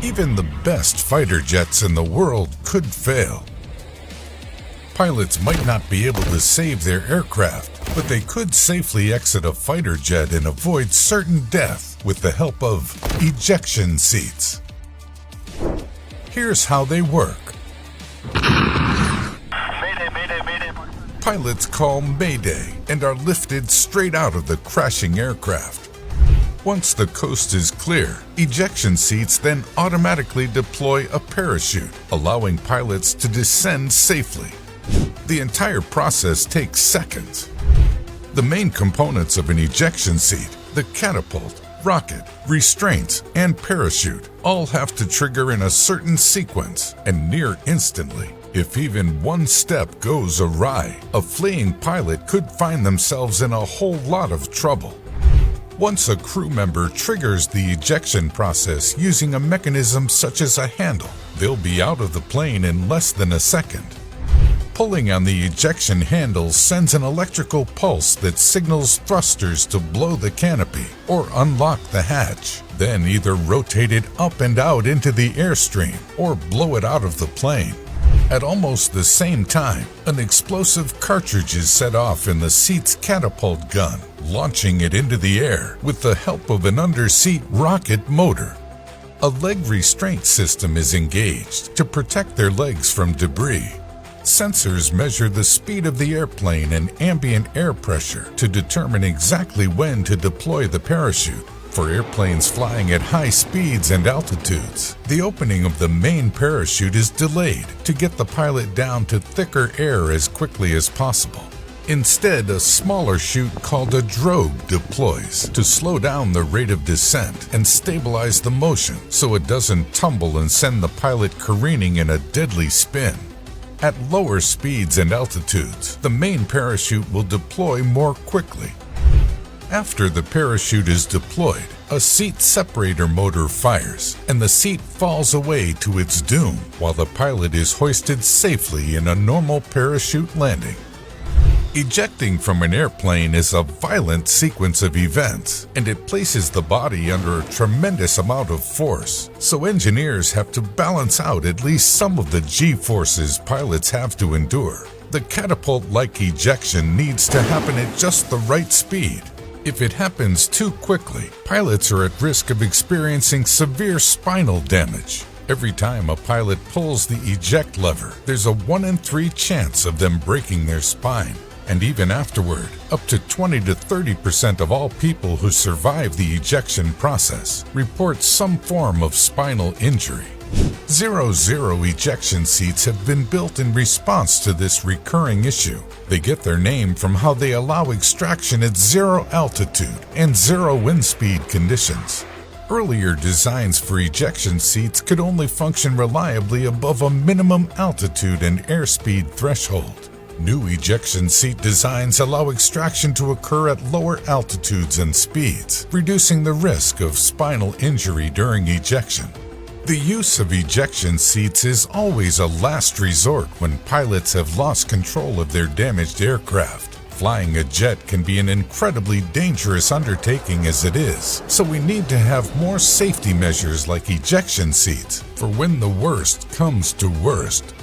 Even the best fighter jets in the world could fail. Pilots might not be able to save their aircraft, but they could safely exit a fighter jet and avoid certain death with the help of ejection seats. Here's how they work. Pilots call Mayday and are lifted straight out of the crashing aircraft. Once the coast is clear, ejection seats then automatically deploy a parachute, allowing pilots to descend safely. The entire process takes seconds. The main components of an ejection seat, the catapult, rocket, restraints, and parachute, all have to trigger in a certain sequence and near instantly. If even one step goes awry, a fleeing pilot could find themselves in a whole lot of trouble. Once a crew member triggers the ejection process using a mechanism such as a handle, they'll be out of the plane in less than a second. Pulling on the ejection handle sends an electrical pulse that signals thrusters to blow the canopy or unlock the hatch, then either rotate it up and out into the airstream or blow it out of the plane. At almost the same time, an explosive cartridge is set off in the seat's catapult gun, launching it into the air with the help of an underseat rocket motor. A leg restraint system is engaged to protect their legs from debris. Sensors measure the speed of the airplane and ambient air pressure to determine exactly when to deploy the parachute. For airplanes flying at high speeds and altitudes, the opening of the main parachute is delayed to get the pilot down to thicker air as quickly as possible. Instead, a smaller chute called a drogue deploys to slow down the rate of descent and stabilize the motion so it doesn't tumble and send the pilot careening in a deadly spin. At lower speeds and altitudes, the main parachute will deploy more quickly. After the parachute is deployed, a seat separator motor fires and the seat falls away to its doom while the pilot is hoisted safely in a normal parachute landing. Ejecting from an airplane is a violent sequence of events, and it places the body under a tremendous amount of force, so engineers have to balance out at least some of the G-forces pilots have to endure. The catapult-like ejection needs to happen at just the right speed. If it happens too quickly, pilots are at risk of experiencing severe spinal damage. Every time a pilot pulls the eject lever, there's a 1 in 3 chance of them breaking their spine. And even afterward, up to 20 to 30% of all people who survive the ejection process report some form of spinal injury. 0-0 ejection seats have been built in response to this recurring issue. They get their name from how they allow extraction at 0 altitude and 0 wind speed conditions. Earlier designs for ejection seats could only function reliably above a minimum altitude and airspeed threshold. New ejection seat designs allow extraction to occur at lower altitudes and speeds, reducing the risk of spinal injury during ejection. The use of ejection seats is always a last resort when pilots have lost control of their damaged aircraft. Flying a jet can be an incredibly dangerous undertaking as it is, so we need to have more safety measures like ejection seats for when the worst comes to worst.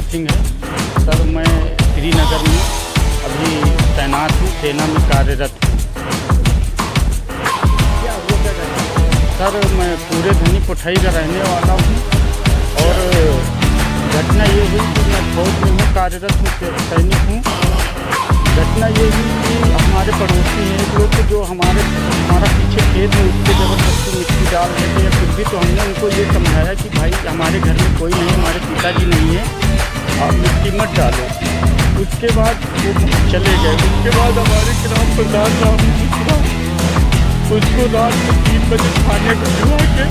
Posting है। Sir मैं श्रीनगर में अभी तैनात हूँ, सेना में कार्यरत हूँ। सर मैं पूरे धनी पुठाई का रहने वाला हूँ और घटना ये हुई कि मैं फौज में हूँ, कार्यरत हूँ, सैनिक हूँ। घटना ये हुई कि हमारे पड़ोसी हैं एक लोग जो हमारा पीछे खेत है उसके ज़बरदस्ती मिट्टी डाल रहे थे या कुछ भी, तो हमने उनको ये समझाया कि भाई हमारे घर में कोई नहीं, हमारे पिताजी नहीं है, आप मिट्टी मत डालो। उसके बाद वो चले गए। उसके बाद हमारे ग्राम प्रधान उसको रात में 3 बजे खाने को बुला के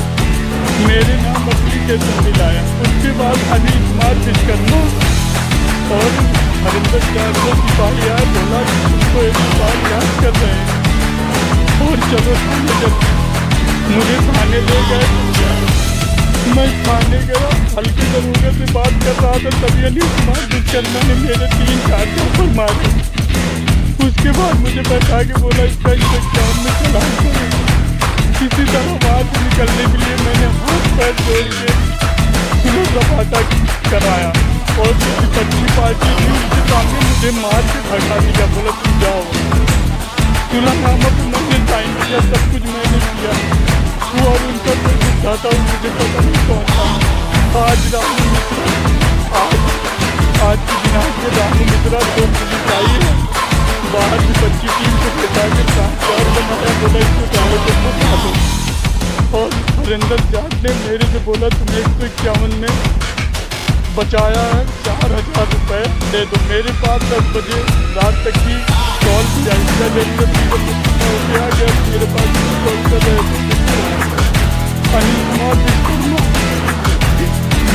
मेरे नाम एप्लीकेशन दिलाया। उसके बाद अनिल कुमार विश्वकर्मा और हरिंदर को सिपाही आया, बोला कि तुमको एक बार याद कर रहे हैं और चलो थाने चलते। मुझे थाने ले गए। मैं थाने गया, हल्के दरोगे से बात कर रहा था, तभी अनिल कुमार विश्वकर्मा ने मेरे 3-4 थप्पड़ मारे। उसके बाद मुझे बैठा के बोला इसका एग्जाम में चला करो। किसी तरह वहाँ से निकलने के लिए मैंने हाथ पैर जोड़ के सुनो सपाटा कराया और विपक्षी पार्टी थी उसके सामने मुझे मार के भगा दिया। बोला तुम जाओ। सुलहनामा पर मैंने साइन किया, सब कुछ मैंने किया। वो और उनका कोई गुस्सा था, मुझे पता नहीं कौन था। आज रामू मिश्रा आज की दिनांक में रामू मिश्रा 2 पुलिस आई है, बाहर की 25 टीम को बैठा के चार बनाया। बोला इसको चावल को बता दो। और हरिंदर जाट ने मेरे से बोला तुम्हें 151 में बचाया है, 4000 रुपये दे दो। मेरे पास 10 बजे रात तक की कॉल किया, हो गया मेरे पास कॉल कर रहे थे। अनिल कुमार विश्वकर्मा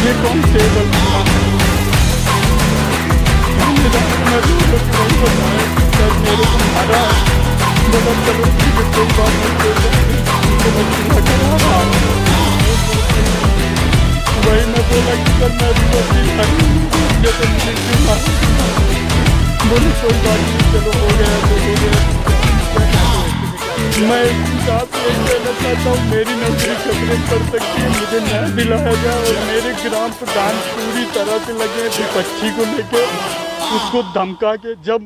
ये कांस्टेबल सर मेरे को मारा। बोला चलो ठीक है कोई बात नहीं, वही मैं बोला कि सर मैं भी बोली कोई बात नहीं, चलो हो गया तो हो गया। मैं इसके साथ यही कहना चाहता हूँ मेरी नौकरी खतरे पड़ सकती है, मुझे न्याय दिलाया जाए। और मेरे ग्राम प्रधान पूरी तरह से लगे विपक्षी को लेके उसको धमका के, जब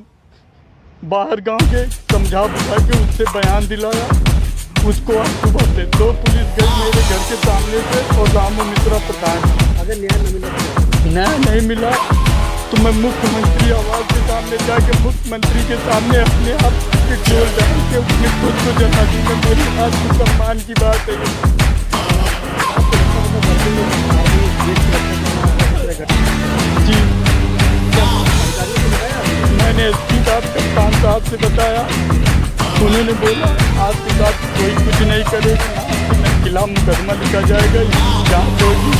बाहर गांव के समझा बुझा के उससे बयान दिलाया। उसको आज सुबह से 2 पुलिस गई मेरे घर के सामने से और रामू मिश्रा प्रधान। अगर न्याय नहीं मिला तो मैं मुख्यमंत्री आवास के सामने जाके मुख्यमंत्री के सामने अपने आप के गोल डाल के अपने खुद को जला दूंगा। मेरे आत्मसम्मान की बात है। जी मैंने एसपी साहब कप्तान साहब से बताया, उन्होंने बोला आज के साथ कोई कुछ नहीं करेगा, आपके खिलाफ मुकदमा लिखा जाएगा, जांच होगी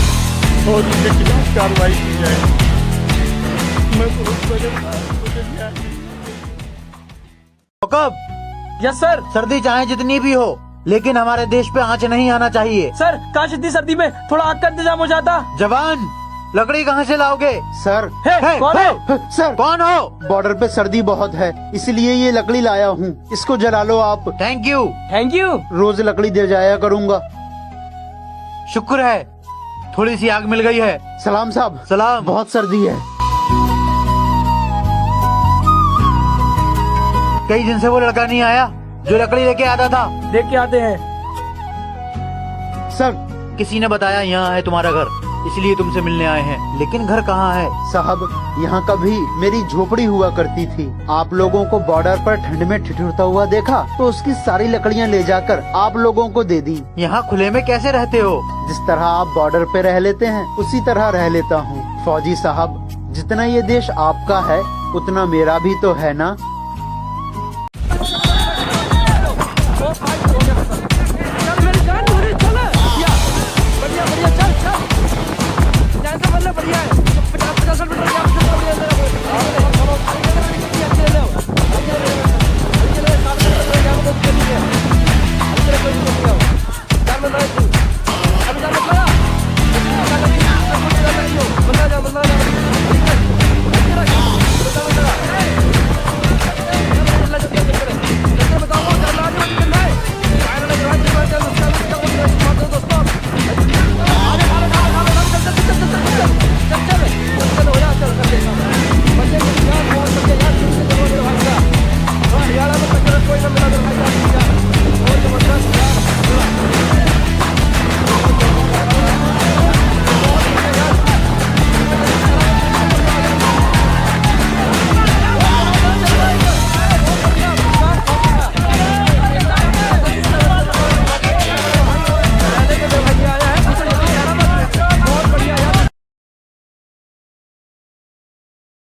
और उनके खिलाफ कार्रवाई की जाएगी। मैं बहुत परेशान। Yes sir. सर्दी चाहे जितनी भी हो लेकिन हमारे देश पे आंच नहीं आना चाहिए। सर काश इतनी सर्दी में थोड़ा आग का इंतजाम हो जाता। जवान लकड़ी कहाँ से लाओगे? सर कौन है? सर कौन हो? बॉर्डर पे सर्दी बहुत है इसलिए ये लकड़ी लाया हूँ, इसको जला लो आप। Thank you. Thank you. रोज लकड़ी दे जाया करूँगा। शुक्र है थोड़ी सी आग मिल गई है। सलाम साहब। सलाम। बहुत सर्दी है। कई दिन से वो लड़का नहीं आया जो लकड़ी लेके आता था। देख के आते हैं। सर किसी ने बताया यहाँ है तुम्हारा घर, इसलिए तुमसे मिलने आए हैं। लेकिन घर कहाँ है? साहब यहाँ कभी मेरी झोपड़ी हुआ करती थी। आप लोगों को बॉर्डर पर ठंड में ठिठुरता हुआ देखा तो उसकी सारी लकड़ियाँ ले जाकर आप लोगों को दे दी। यहाँ खुले में कैसे रहते हो? जिस तरह आप बॉर्डर पे रह लेते हैं उसी तरह रह लेता हूँ। फौजी साहब जितना ये देश आपका है उतना मेरा भी तो है ना। बढ़िया है 50-50 मीटर